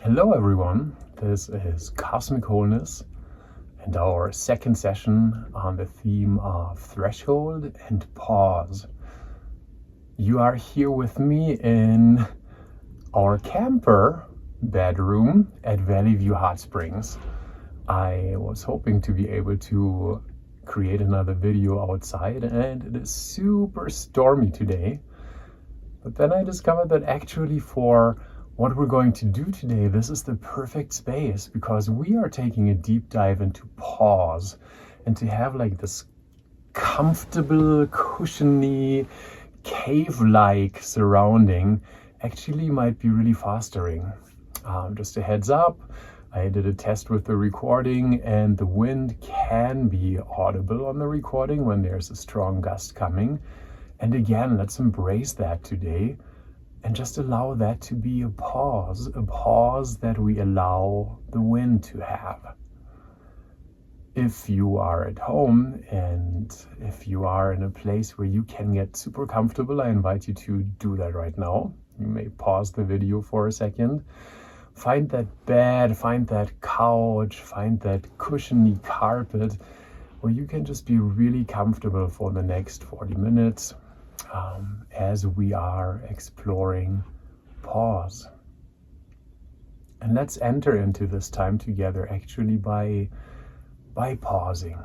Hello everyone, this is Cosmic Wholeness and our second session on the theme of threshold and pause. You are here with me in our camper bedroom at Valley View Hot Springs. I was hoping to be able to create another video outside, and it is super stormy today. But then I discovered that actually for what we're going to do today, this is the perfect space, because we are taking a deep dive into pause, and to have like this comfortable, cushiony, cave-like surrounding actually might be really fostering. Just a heads up, I did a test with the recording, and the wind can be audible on the recording when there's a strong gust coming. And again, let's embrace that today and just allow that to be a pause that we allow the wind to have. If you are at home and if you are in a place where you can get super comfortable, I invite you to do that right now. You may pause the video for a second. Find that bed, find that couch, find that cushiony carpet where you can just be really comfortable for the next 40 minutes. As we are exploring pause. And let's enter into this time together actually by pausing.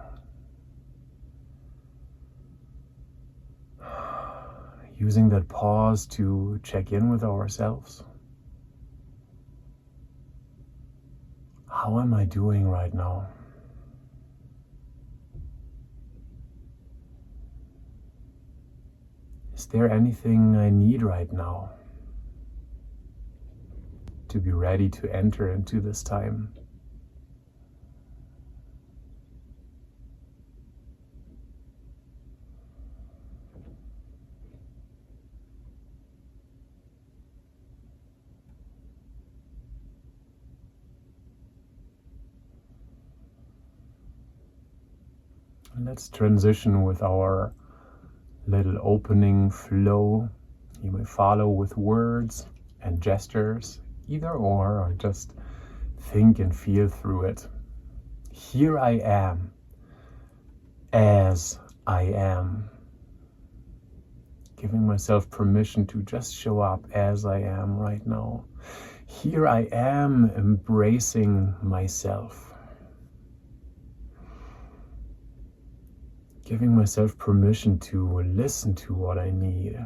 Using that pause to check in with ourselves. How am I doing right now? Is there anything I need right now to be ready to enter into this time? And let's transition with our little opening flow. You may follow with words and gestures, either or just think and feel through it. Here I am, as I am. Giving myself permission to just show up as I am right now. Here I am, embracing myself. Giving myself permission to listen to what I need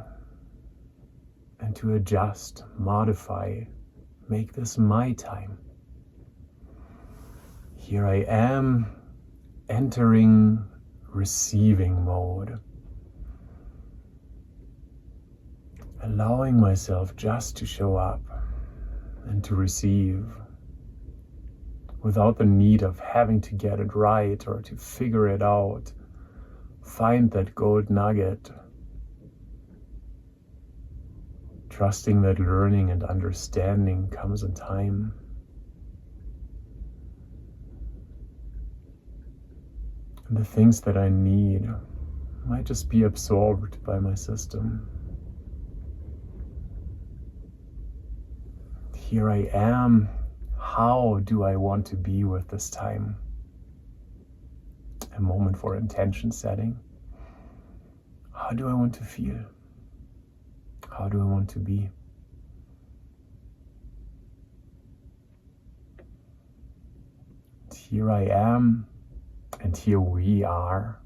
and to adjust, modify, make this my time. Here I am, entering receiving mode. Allowing myself just to show up and to receive without the need of having to get it right or to figure it out. Find that gold nugget, trusting that learning and understanding comes in time. And the things that I need might just be absorbed by my system. Here I am. How do I want to be with this time? A moment for intention setting. How do I want to feel? How do I want to be? Here I am, and here we are,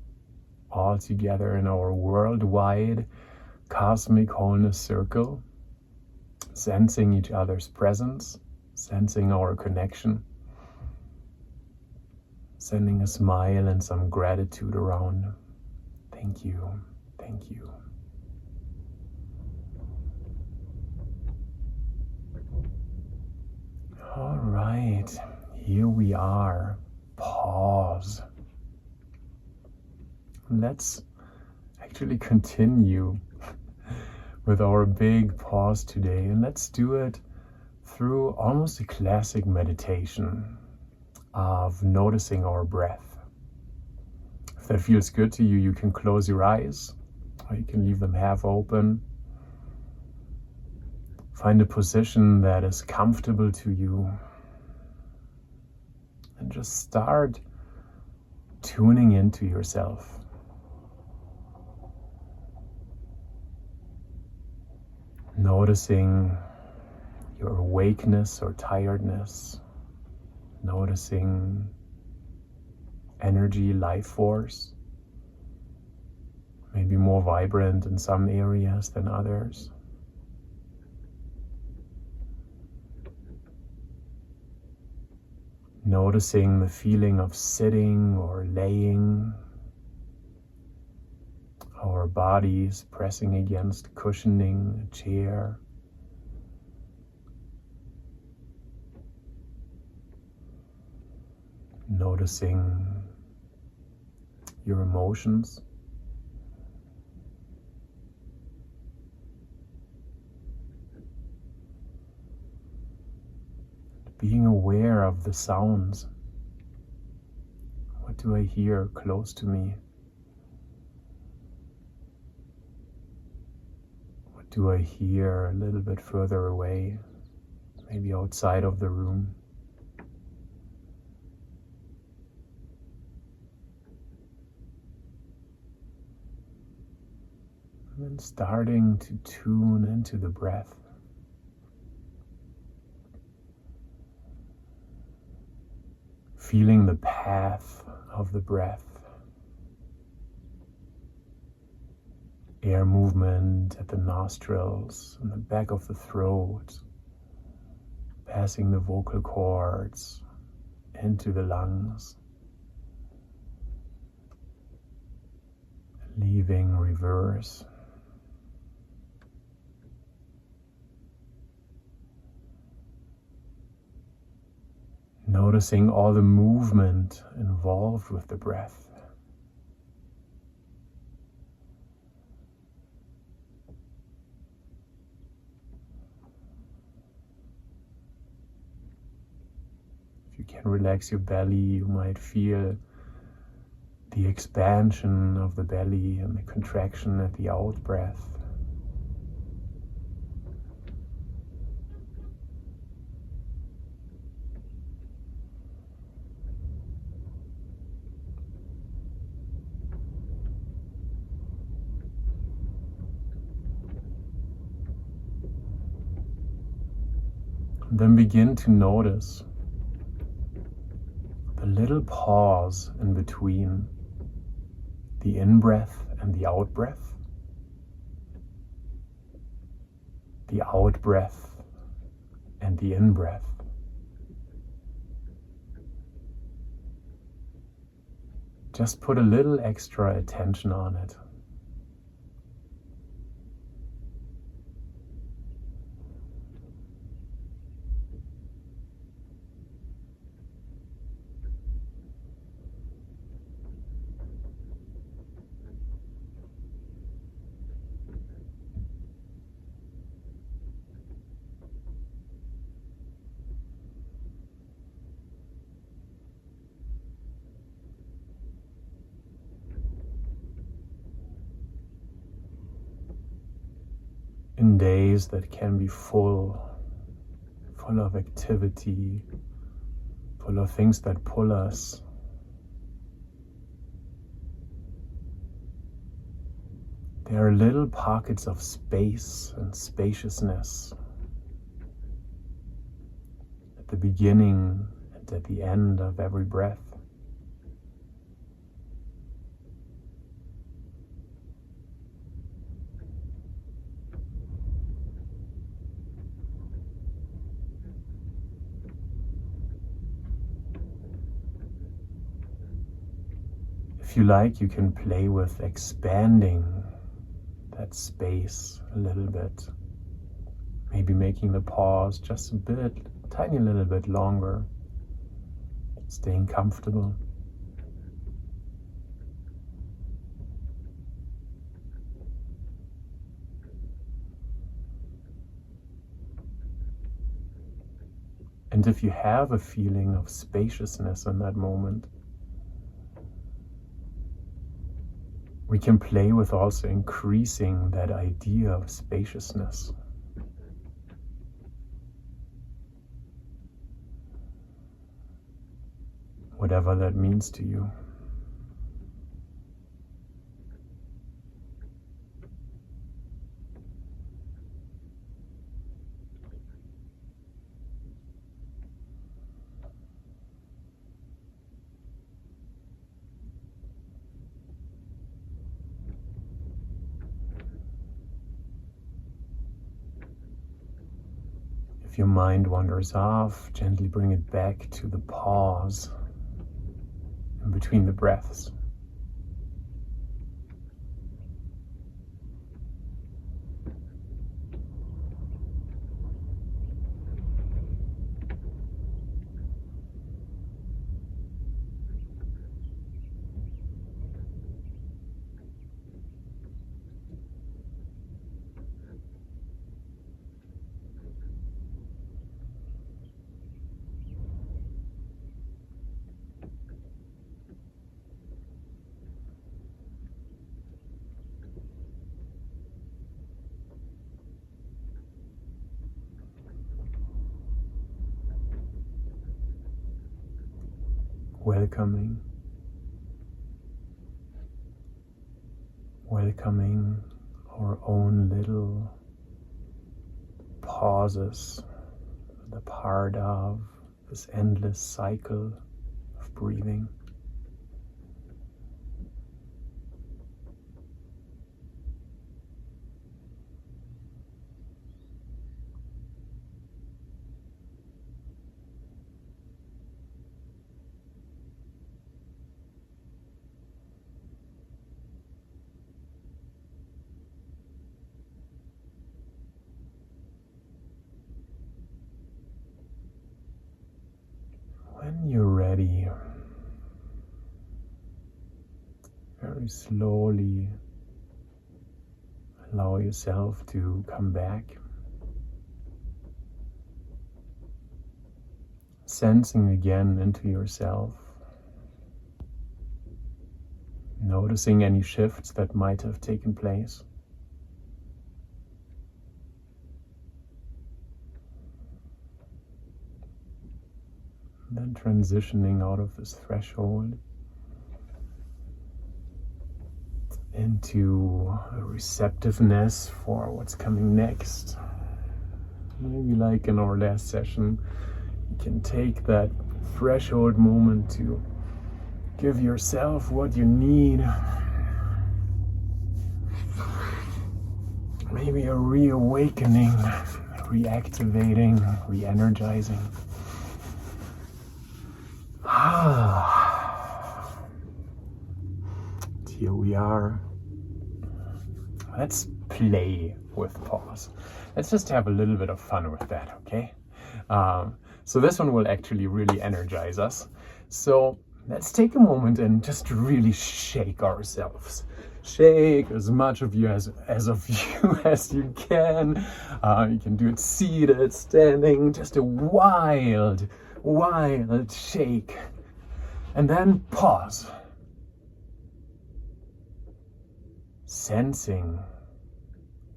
all together in our worldwide cosmic wholeness circle, sensing each other's presence, sensing our connection. Sending a smile and some gratitude around. Thank you. Thank you. All right, here we are. Pause. Let's actually continue with our big pause today, and let's do it through almost a classic meditation of noticing our breath. If that feels good to you, you can close your eyes or you can leave them half open. Find a position that is comfortable to you and just start tuning into yourself. Noticing your awakeness or tiredness, noticing energy, life force, maybe more vibrant in some areas than others. Noticing the feeling of sitting or laying, our bodies pressing against cushioning, a chair. Noticing your emotions. Being aware of the sounds. What do I hear close to me? What do I hear a little bit further away, maybe outside of the room? And then starting to tune into the breath. Feeling the path of the breath. Air movement at the nostrils and the back of the throat, passing the vocal cords into the lungs, leaving reverse. Noticing all the movement involved with the breath. If you can relax your belly, you might feel the expansion of the belly and the contraction at the out breath. Then begin to notice the little pause in between the in-breath and the out-breath, the out-breath and the in-breath. Just put a little extra attention on it. In days that can be full of activity, full of things that pull us, there are little pockets of space and spaciousness at the beginning and at the end of every breath. If you like, you can play with expanding that space a little bit. Maybe making the pause just a bit, tiny little bit longer. Staying comfortable. And if you have a feeling of spaciousness in that moment, we can play with also increasing that idea of spaciousness. whatever that means to you. If your mind wanders off, gently bring it back to the pause in between the breaths. Welcoming our own little pauses, the part of this endless cycle of breathing. When you're ready, very slowly allow yourself to come back, sensing again into yourself, noticing any shifts that might have taken place. Then transitioning out of this threshold into a receptiveness for what's coming next. Maybe like in our last session, you can take that threshold moment to give yourself what you need. Maybe a reawakening, reactivating, re-energizing. Here we are. Let's play with pause. Let's just have a little bit of fun with that, okay? So this one will actually really energize us. So let's take a moment and just really shake ourselves. Shake as much of you as of you as you can. You can do it seated, standing, just a wild shake. And then pause. Sensing,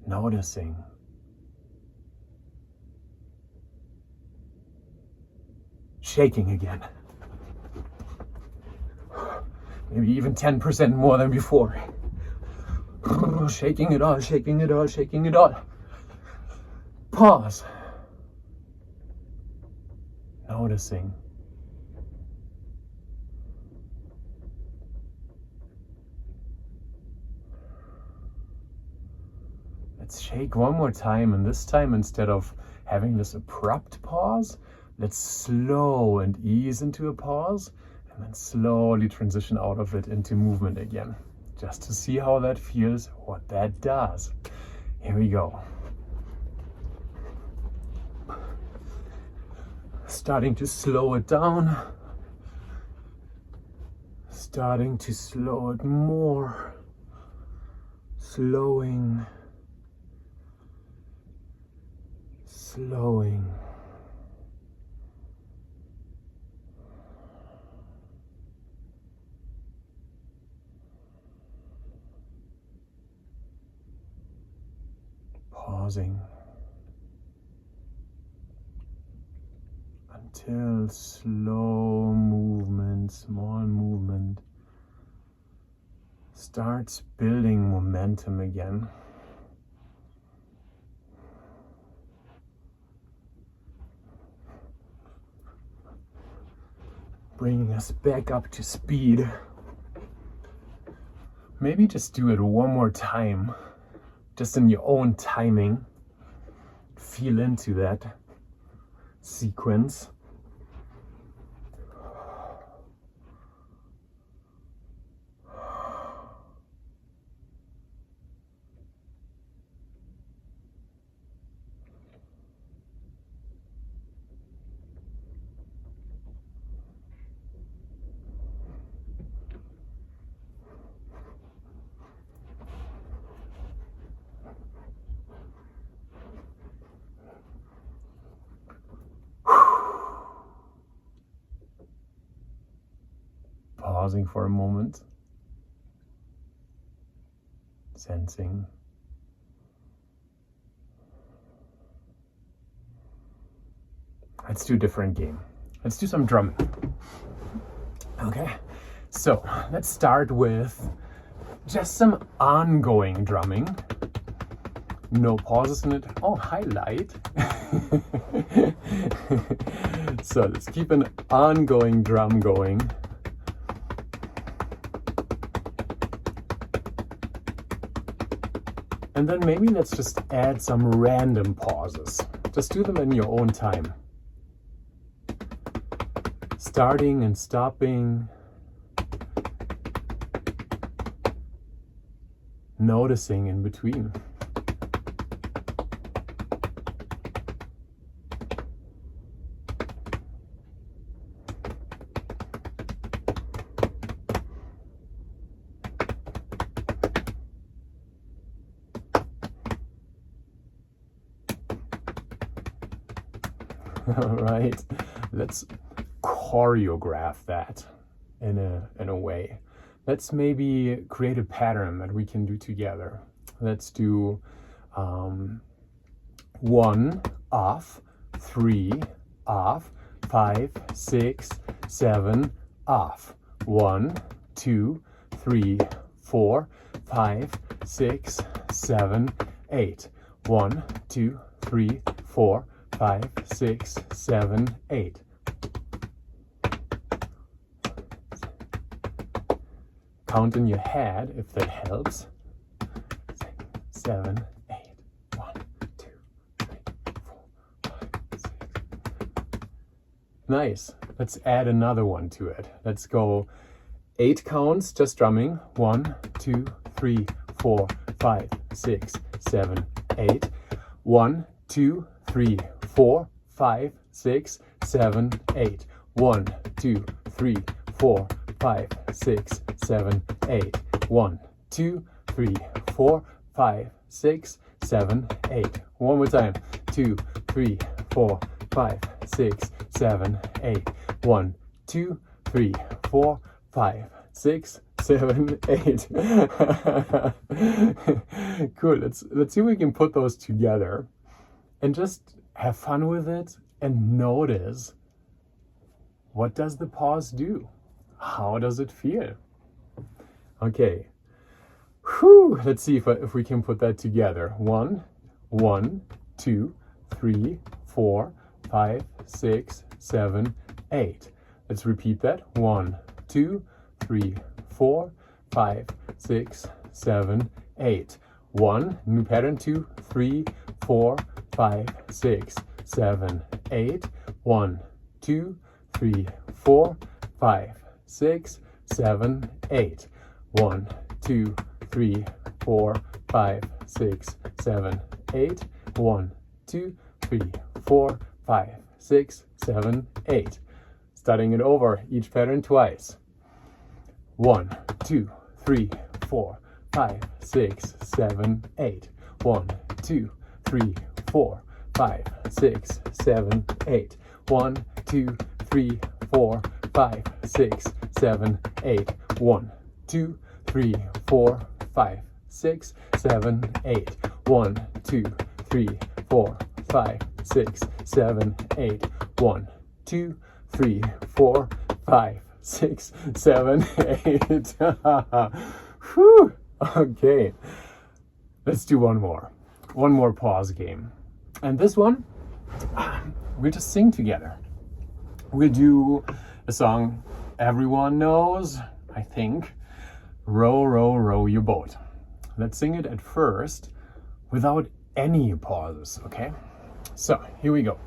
noticing. Shaking again. Maybe even 10% more than before. Shaking it all, shaking it all, shaking it all. Pause. Noticing. Let's shake one more time, and this time, instead of having this abrupt pause, let's slow and ease into a pause, and then slowly transition out of it into movement again, just to see how that feels, what that does. Here we go. Starting to slow it down, starting to slow it more, slowing, pausing till slow movement, small movement starts building momentum again. Bringing us back up to speed. Maybe just do it one more time, just in your own timing. Feel into that sequence. Pausing for a moment, sensing. Let's do a different game. Let's do some drumming. Okay, so let's start with just some ongoing drumming. No pauses in it. Oh, highlight. So let's keep an ongoing drum going. And then maybe let's just add some random pauses. Just do them in your own time. Starting and stopping. Noticing in between. All right, let's choreograph that in a way. Let's maybe create a pattern that we can do together. Let's do 1 off, 3 off, 5, 6, 7 off. 1, 2, 3, 4, 5, 6, 7, 8. 1, 2, 3, 4, 5, 6, 7, 8. Count in your head if that helps. 6, 7, 8. 1, 2, 3, 4, 5, 6. Nice. Let's add another one to it. Let's go 8 counts, just drumming. 1, 2, 3, 4, 5, 6, 7, 8. 1, 2, 3, 4, 5, 6, 7, 8. 1, 2, 3, 4, 5, 6, 7, 8. 1, 2, 3, 4, 5, 6, 7, 8. One more time. 2, 3, 4, 5, 6, 7, 8. 1, 2, 3, 4, 5, 6, 7, 8. Cool. Let's see if we can put those together and just have fun with it and notice, what does the pause do? How does it feel? Okay. Whew. Let's see if we can put that together. 1, 2, 3, 4, 5, 6, 7, 8. Let's repeat that. 1, 2, 3, 4, 5, 6, 7, 8. 1, new pattern. 2, 3, 4, 5, 6, 7, 8. 1, 2, 3, 4, 5, 6, 7, 8. 1, 2, 3, 4, 5, 6, 7, 8. 1, 2, 3, 4, 5, 6, 7, 8. Starting it over, each pattern twice. 1, 2, 3, 4, 5, 6, 7, 8. 1, 2, 3, 4, 5, 6, 7, 8. 1, 2, 3, 4, 5, 6, 7, 8. 1, 2, 3, 4, 5, 6, 7, 8. 1, 2, 3, 4, 5, 6, 7, 8. 1, 2, 3, 4, 5, 6, 7, 8. Whew. Okay, let's do one more pause game. And this one, we'll just sing together. We'll do a song everyone knows, I think. Row, row, row your boat. Let's sing it at first without any pauses, okay? So, here we go.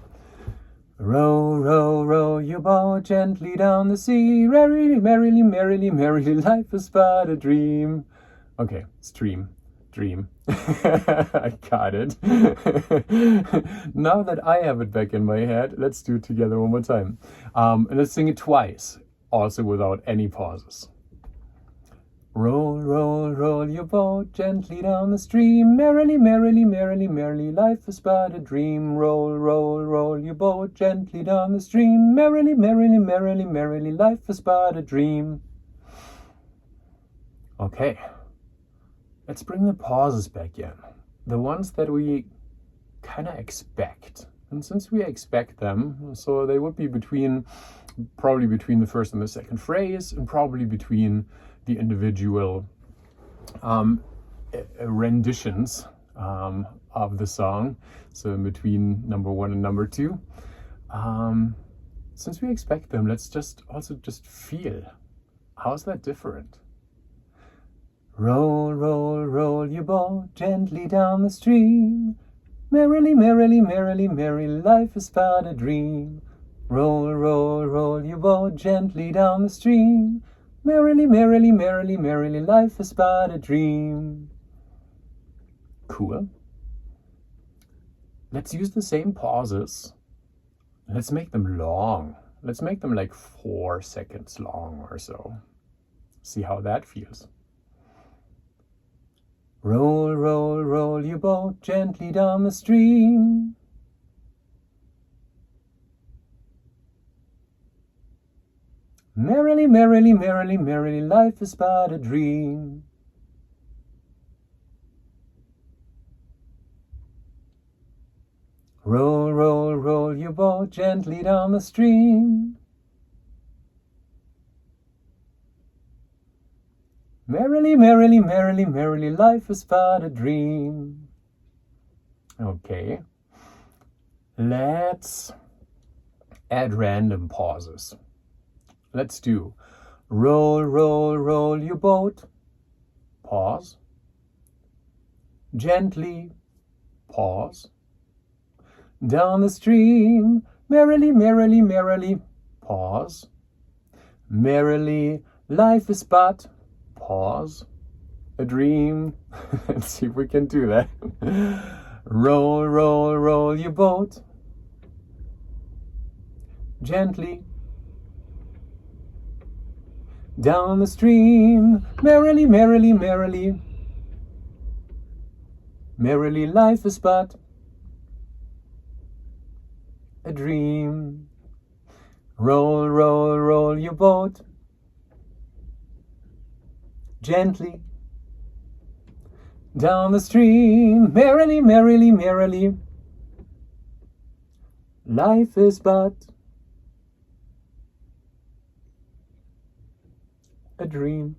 Row, row, row your boat gently down the sea. Merrily, merrily, merrily, merrily, life is but a dream. Okay, stream, dream. I got it. Now that I have it back in my head, let's do it together one more time. And let's sing it twice, also without any pauses. Roll, roll, roll your boat gently down the stream. Merrily, merrily, merrily, merrily, life is but a dream. Roll, roll, roll your boat gently down the stream. Merrily, merrily, merrily, merrily, life is but a dream. Okay, let's bring the pauses back in. The ones that we kind of expect. And since we expect them, so they would be probably between the first and the second phrase, and probably between the individual renditions of the song, so in between number 1 and number 2. Since we expect them, let's just feel. How's that different? Roll, roll, roll your boat gently down the stream. Merrily, merrily, merrily, merrily, life is but a dream. Roll, roll, roll your boat gently down the stream. Merrily, merrily, merrily, merrily, life is but a dream. Cool. Let's use the same pauses. Let's make them long. Let's make them like 4 seconds long or so. See how that feels. Roll, roll, roll your boat gently down the stream. Merrily, merrily, merrily, merrily, life is but a dream. Roll, roll, roll your boat gently down the stream. Merrily, merrily, merrily, merrily, life is but a dream. Okay. Let's add random pauses. Let's do roll, roll, roll your boat. Pause. Gently. Pause. Down the stream. Merrily, merrily, merrily. Pause. Merrily, life is but. Pause. A dream. Let's see if we can do that. Roll, roll, roll your boat. Gently. Down the stream, merrily, merrily, merrily. Merrily, life is but a dream. Roll, roll, roll your boat. Gently. Down the stream, merrily, merrily, merrily. Life is but a dream.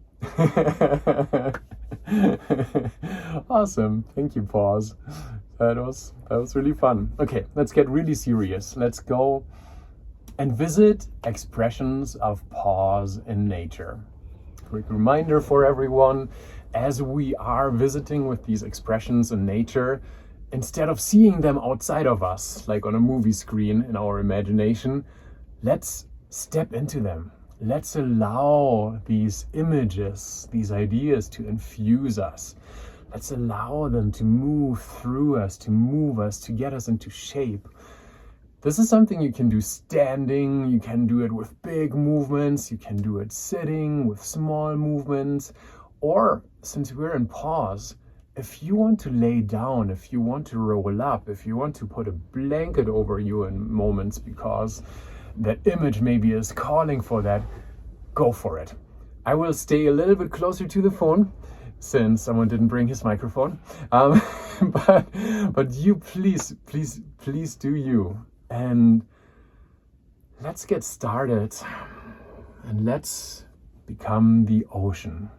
Awesome. Thank you, pause. That was really fun. Okay, let's get really serious. Let's go and visit expressions of pause in nature. Quick reminder for everyone, as we are visiting with these expressions in nature, instead of seeing them outside of us, like on a movie screen in our imagination, let's step into them. Let's allow these images, these ideas to infuse us. Let's allow them to move through us, to move us, to get us into shape. This is something you can do standing, you can do it with big movements, you can do it sitting with small movements, or since we're in pause, if you want to lay down, if you want to roll up, if you want to put a blanket over you in moments because that image maybe is calling for that, go for it. I will stay a little bit closer to the phone since someone didn't bring his microphone. But you please do you. And Let's get started and let's become the ocean.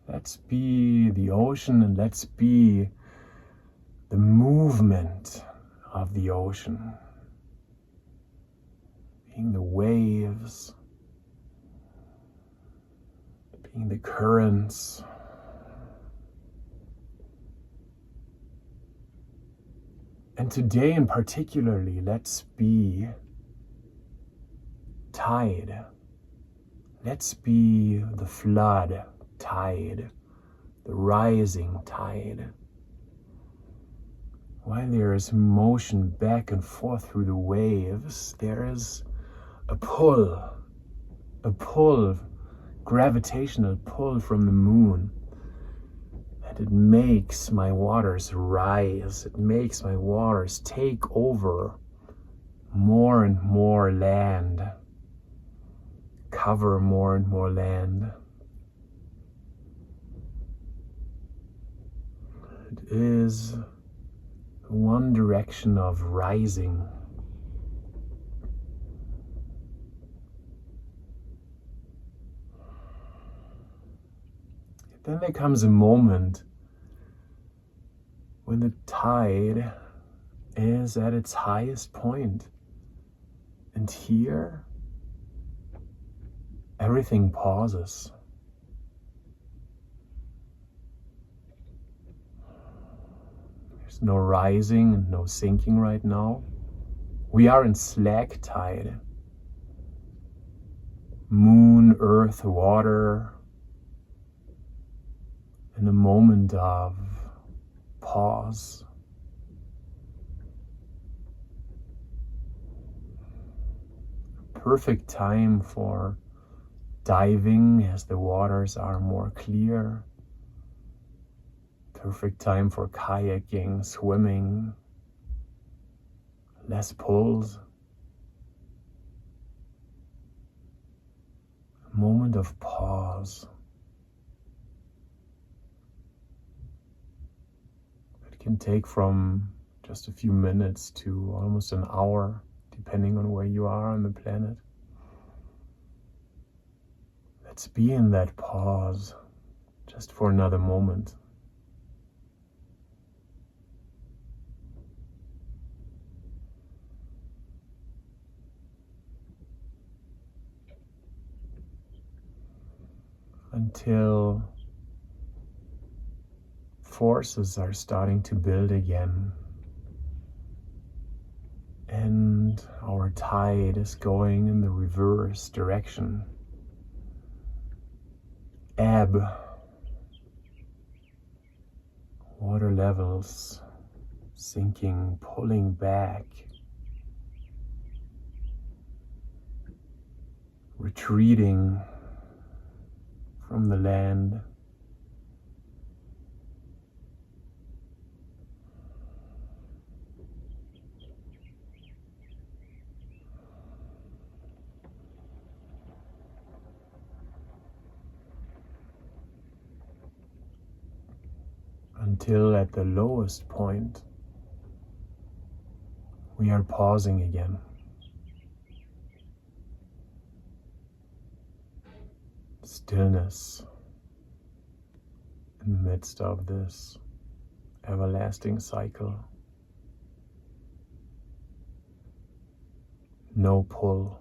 Let's be the ocean and let's be the movement of the ocean. Being the waves, being the currents. And today in particularly, let's be tide. Let's be the flood tide, the rising tide. While there is motion back and forth through the waves, there is a pull, gravitational pull from the moon. And it makes my waters rise. It makes my waters take over more and more land, cover more and more land. It is one direction of rising. Then there comes a moment when the tide is at its highest point. And here, everything pauses. There's no rising and no sinking right now. We are in slack tide. Moon, earth, water. In a moment of pause. Perfect time for diving as the waters are more clear. Perfect time for kayaking, swimming, less pulls. A moment of pause. It can take from just a few minutes to almost an hour, depending on where you are on the planet. Let's be in that pause just for another moment. Until forces are starting to build again and our tide is going in the reverse direction. Ebb, water levels sinking, pulling back, retreating from the land. Until at the lowest point, we are pausing again. Stillness in the midst of this everlasting cycle. No pull.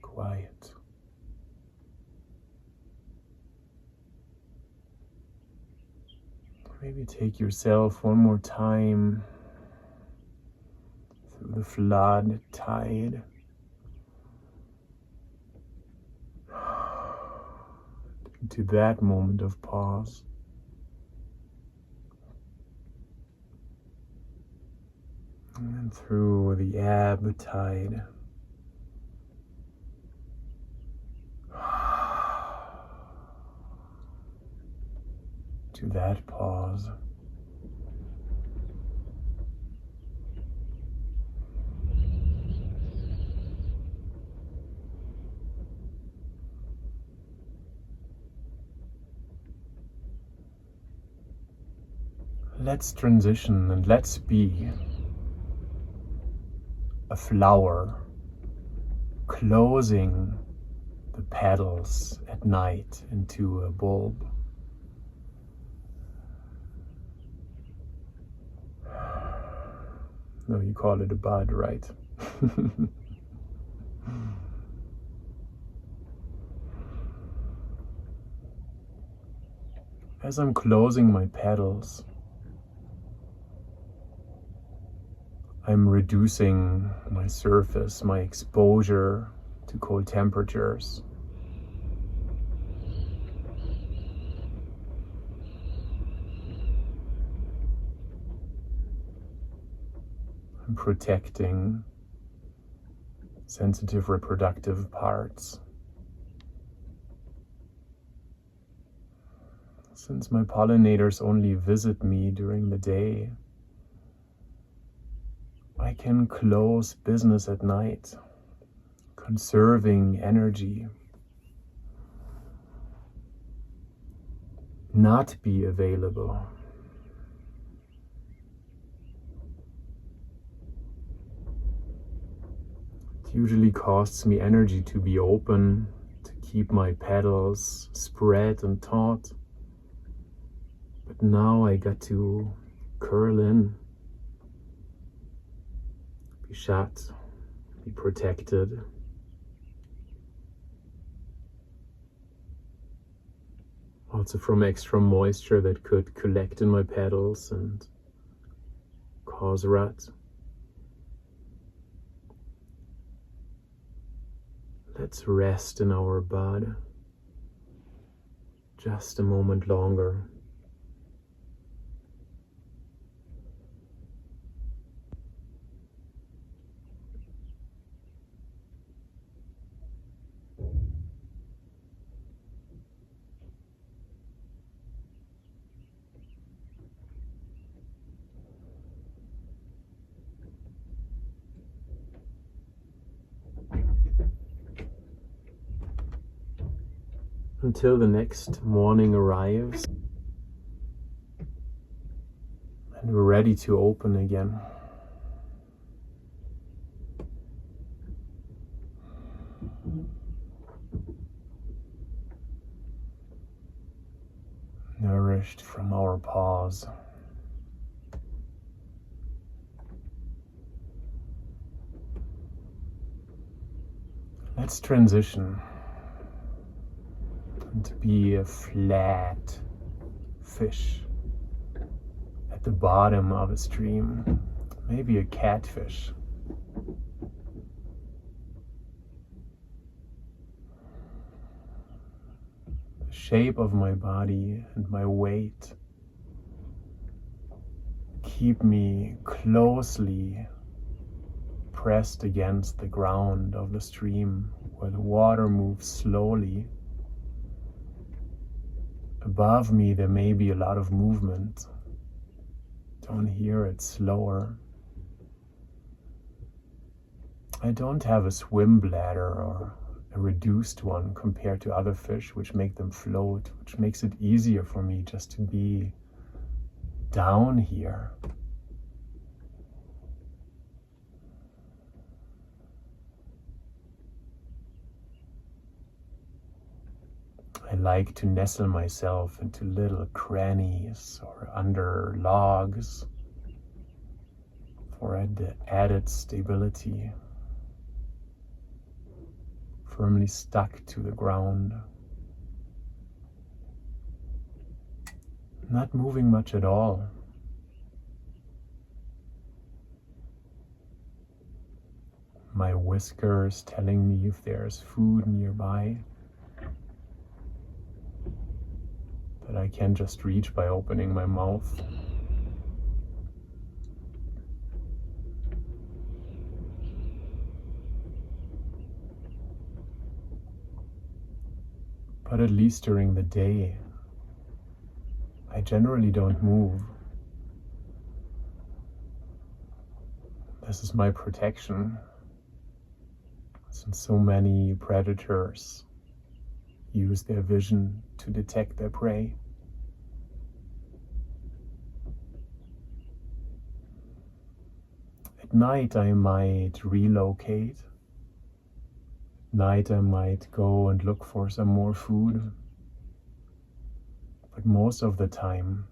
Quiet. Maybe take yourself one more time through the flood tide. Into that moment of pause. And then through the ebb tide. To that pause. Let's transition and let's be a flower closing the petals at night into a bulb. No, you call it a bud, right? As I'm closing my petals, I'm reducing my surface, my exposure to cold temperatures. I'm protecting sensitive reproductive parts. Since my pollinators only visit me during the day, I can close business at night, conserving energy, not be available. It usually costs me energy to be open, to keep my petals spread and taut. But now I got to curl in, be shut, be protected. Also from extra moisture that could collect in my petals and cause rot. Let's rest in our bud just a moment longer. Until the next morning arrives and we're ready to open again. Nourished from our pause. Let's transition to be a flat fish at the bottom of a stream, maybe a catfish. The shape of my body and my weight keep me closely pressed against the ground of the stream where the water moves slowly. Above me there may be a lot of movement. Down here it's slower. I don't have a swim bladder or a reduced one compared to other fish which make them float, which makes it easier for me just to be down here. I like to nestle myself into little crannies or under logs for added stability, firmly stuck to the ground, not moving much at all. My whiskers telling me if there's food nearby that I can just reach by opening my mouth. But at least during the day, I generally don't move. This is my protection, since so many predators use their vision to detect their prey. At night I might relocate. At night I might go and look for some more food. But most of the time,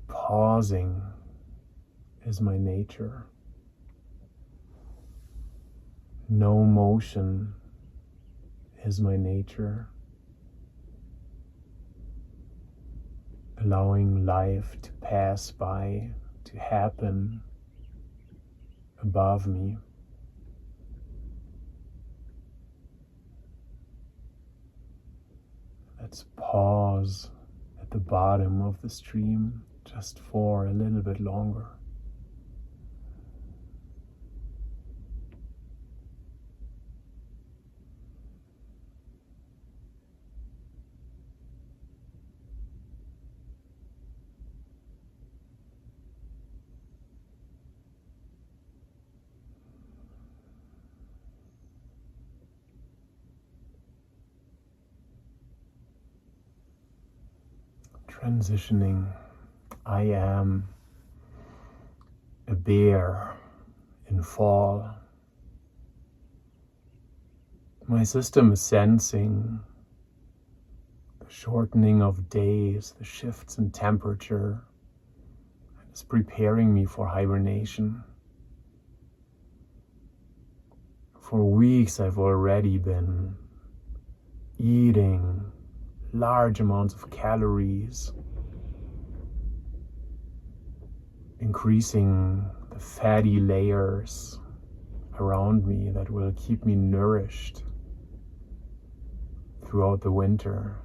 pausing is my nature. No motion is my nature. Allowing life to pass by, to happen above me. Let's pause at the bottom of the stream just for a little bit longer. Transitioning, I am a bear in fall. My system is sensing the shortening of days, the shifts in temperature. It's preparing me for hibernation. For weeks I've already been eating large amounts of calories, increasing the fatty layers around me that will keep me nourished throughout the winter.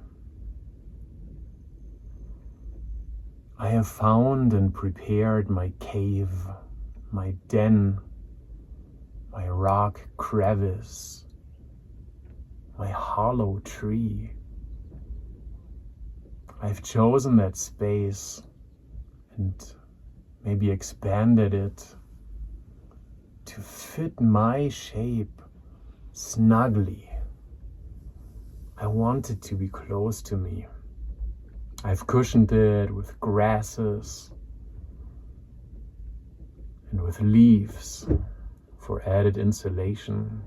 I have found and prepared my cave, my den, my rock crevice, my hollow tree. I've chosen that space and maybe expanded it to fit my shape snugly. I want it to be close to me. I've cushioned it with grasses and with leaves for added insulation.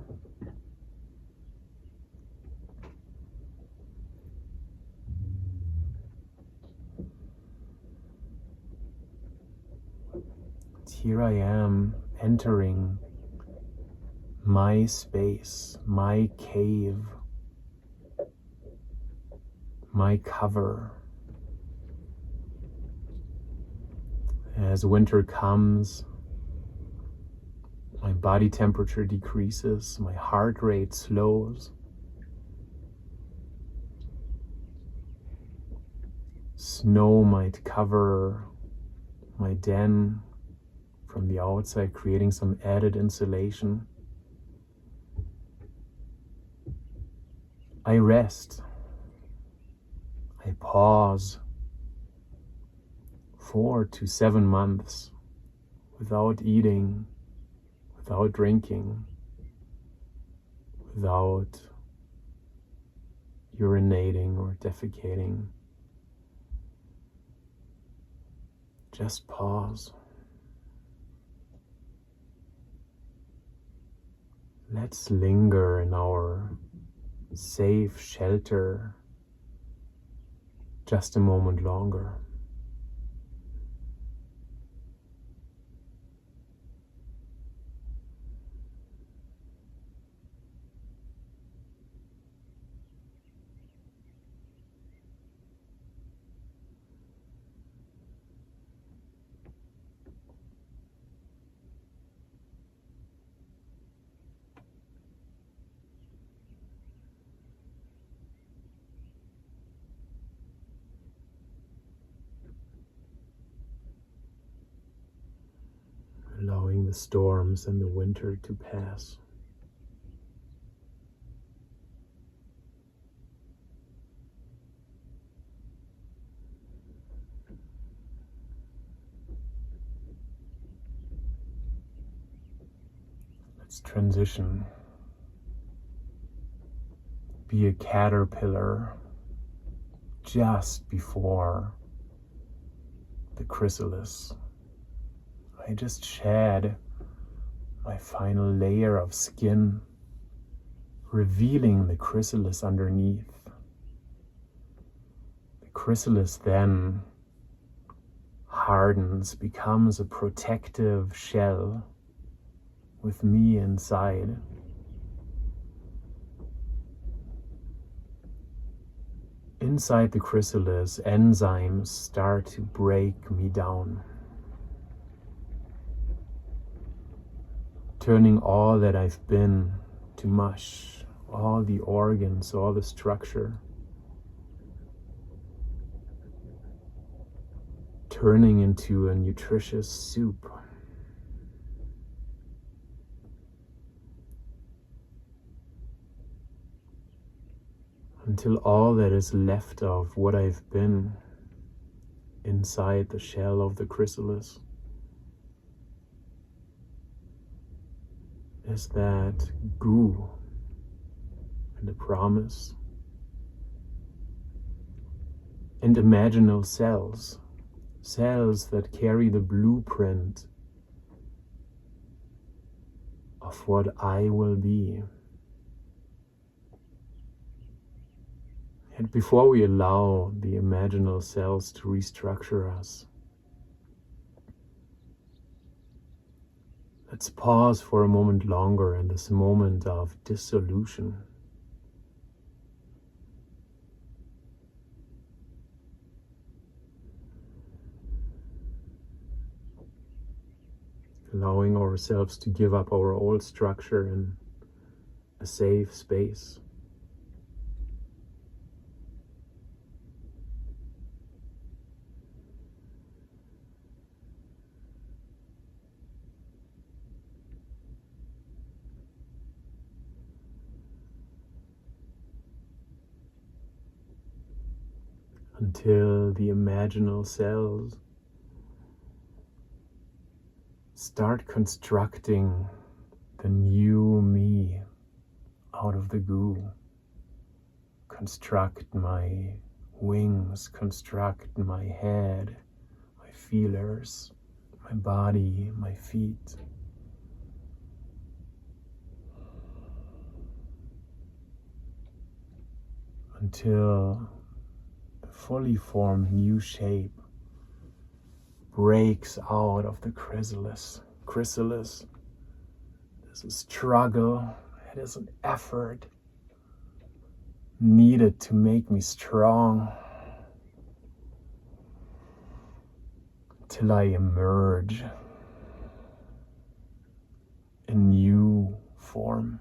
Here I am entering my space, my cave, my cover. As winter comes, my body temperature decreases, my heart rate slows. Snow might cover my den from the outside, creating some added insulation. I rest. I pause 4 to 7 months without eating, without drinking, without urinating or defecating. Just pause. Let's linger in our safe shelter just a moment longer. Allowing the storms and the winter to pass. Let's transition. Be a caterpillar just before the chrysalis. I just shed my final layer of skin, revealing the chrysalis underneath. The chrysalis then hardens, becomes a protective shell with me inside. Inside the chrysalis, enzymes start to break me down, turning all that I've been to mush, all the organs, all the structure, turning into a nutritious soup. Until all that is left of what I've been inside the shell of the chrysalis is that goo and the promise and imaginal cells that carry the blueprint of what I will be. And before we allow the imaginal cells to restructure us, let's pause for a moment longer in this moment of dissolution. Allowing ourselves to give up our old structure in a safe space. Until the imaginal cells start constructing the new me out of the goo. Construct my wings, construct my head, my feelers, my body, my feet. Until fully formed new shape breaks out of the chrysalis. This is a struggle, it is an effort needed to make me strong till I emerge in new form.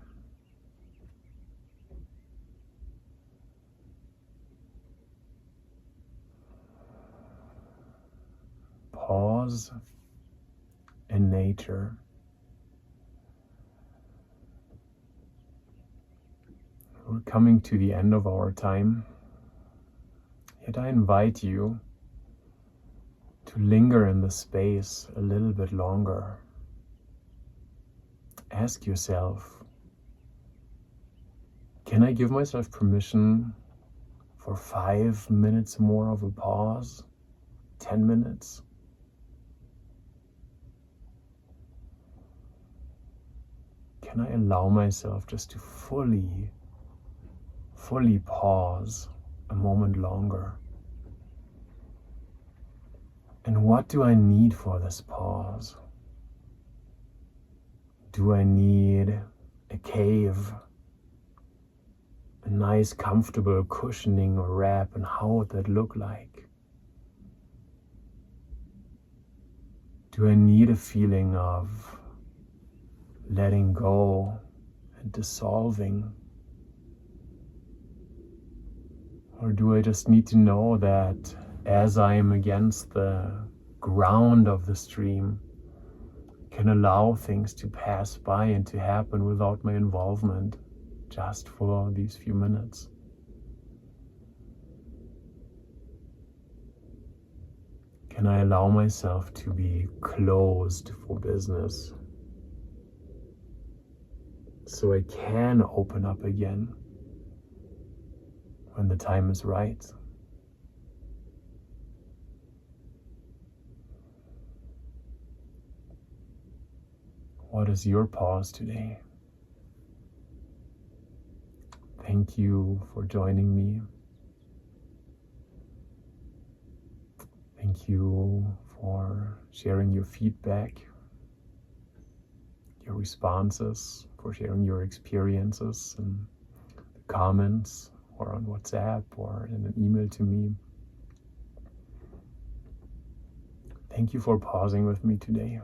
Pause in nature. We're coming to the end of our time, yet I invite you to linger in the space a little bit longer. Ask yourself, can I give myself permission for 5 minutes more of a pause? 10 minutes? Can I allow myself just to fully pause a moment longer? And what do I need for this pause? Do I need a cave, a nice comfortable cushioning or wrap, and how would that look like? Do I need a feeling of letting go and dissolving? Or do I just need to know that as I am against the ground of the stream, can allow things to pass by and to happen without my involvement, just for these few minutes? Can I allow myself to be closed for business so I can open up again when the time is right? What is your pause today? Thank you for joining me. Thank you for sharing your feedback, your responses, for sharing your experiences in the comments or on WhatsApp or in an email to me. Thank you for pausing with me today.